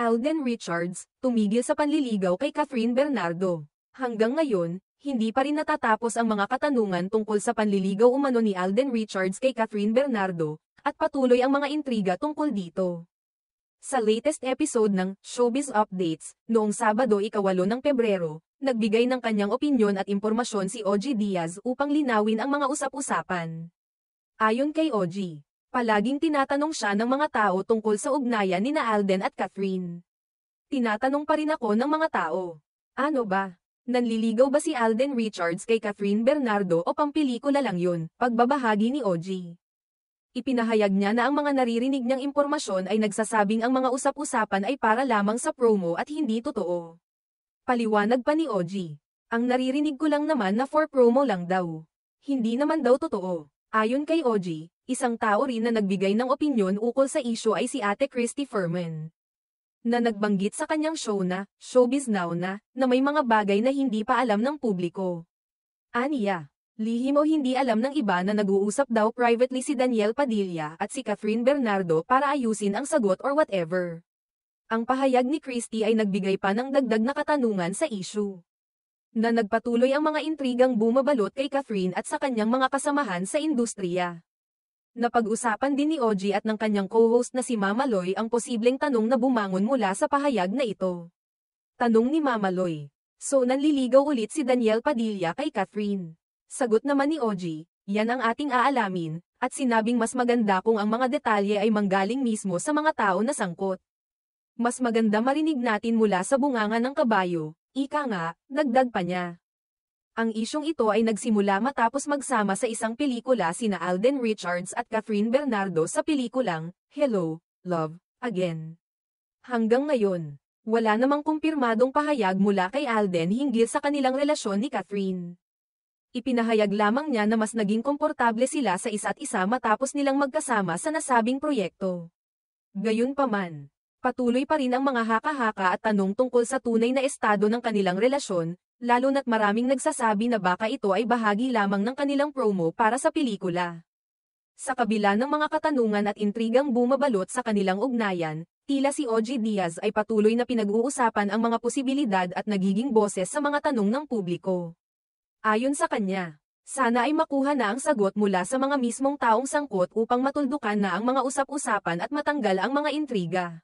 Alden Richards, tumigil sa panliligaw kay Catherine Bernardo. Hanggang ngayon, hindi pa rin natatapos ang mga katanungan tungkol sa panliligaw umano ni Alden Richards kay Catherine Bernardo, at patuloy ang mga intriga tungkol dito. Sa latest episode ng Showbiz Updates, noong Sabado 8 ng Pebrero, nagbigay ng kanyang opinyon at impormasyon si OG Diaz upang linawin ang mga usap-usapan. Ayon kay OG, palaging tinatanong siya ng mga tao tungkol sa ugnayan nina Alden at Catherine. Tinatanong pa rin ako ng mga tao. Ano ba? Nanliligaw ba si Alden Richards kay Catherine Bernardo o pampelikula lang yun? Pagbabahagi ni OG. Ipinahayag niya na ang mga naririnig niyang impormasyon ay nagsasabing ang mga usap-usapan ay para lamang sa promo at hindi totoo. Paliwanag pa ni OG. Ang naririnig ko lang naman na for promo lang daw. Hindi naman daw totoo. Ayon kay OG, isang tao rin na nagbigay ng opinyon ukol sa issue ay si Ate Christy Fermin, na nagbanggit sa kanyang show na, Showbiz Now na may mga bagay na hindi pa alam ng publiko. Aniya, lihim o hindi alam ng iba na nag-uusap daw privately si Daniel Padilla at si Catherine Bernardo para ayusin ang sagot or whatever. Ang pahayag ni Christy ay nagbigay pa ng dagdag na katanungan sa issue, na nagpatuloy ang mga intrigang bumabalot kay Catherine at sa kanyang mga kasamahan sa industriya. Napag-usapan din ni OG at ng kanyang co-host na si Mama Loy ang posibleng tanong na bumangon mula sa pahayag na ito. Tanong ni Mama Loy, so nanliligaw ulit si Daniel Padilla kay Catherine? Sagot naman ni OG, yan ang ating aalamin, at sinabing mas maganda kung ang mga detalye ay manggaling mismo sa mga tao na sangkot. Mas maganda marinig natin mula sa bunganga ng kabayo, ika nga, dagdag pa niya. Ang isyong ito ay nagsimula matapos magsama sa isang pelikula sina Alden Richards at Catherine Bernardo sa pelikulang, Hello, Love, Again. Hanggang ngayon, wala namang kumpirmadong pahayag mula kay Alden hinggil sa kanilang relasyon ni Catherine. Ipinahayag lamang niya na mas naging komportable sila sa isa't isa matapos nilang magkasama sa nasabing proyekto. Gayunpaman, patuloy pa rin ang mga haka-haka at tanong tungkol sa tunay na estado ng kanilang relasyon, lalo na't maraming nagsasabi na baka ito ay bahagi lamang ng kanilang promo para sa pelikula. Sa kabila ng mga katanungan at intrigang bumabalot sa kanilang ugnayan, tila si OG Diaz ay patuloy na pinag-uusapan ang mga posibilidad at nagiging boses sa mga tanong ng publiko. Ayon sa kanya, sana ay makuha na ang sagot mula sa mga mismong taong sangkot upang matuldukan na ang mga usap-usapan at matanggal ang mga intriga.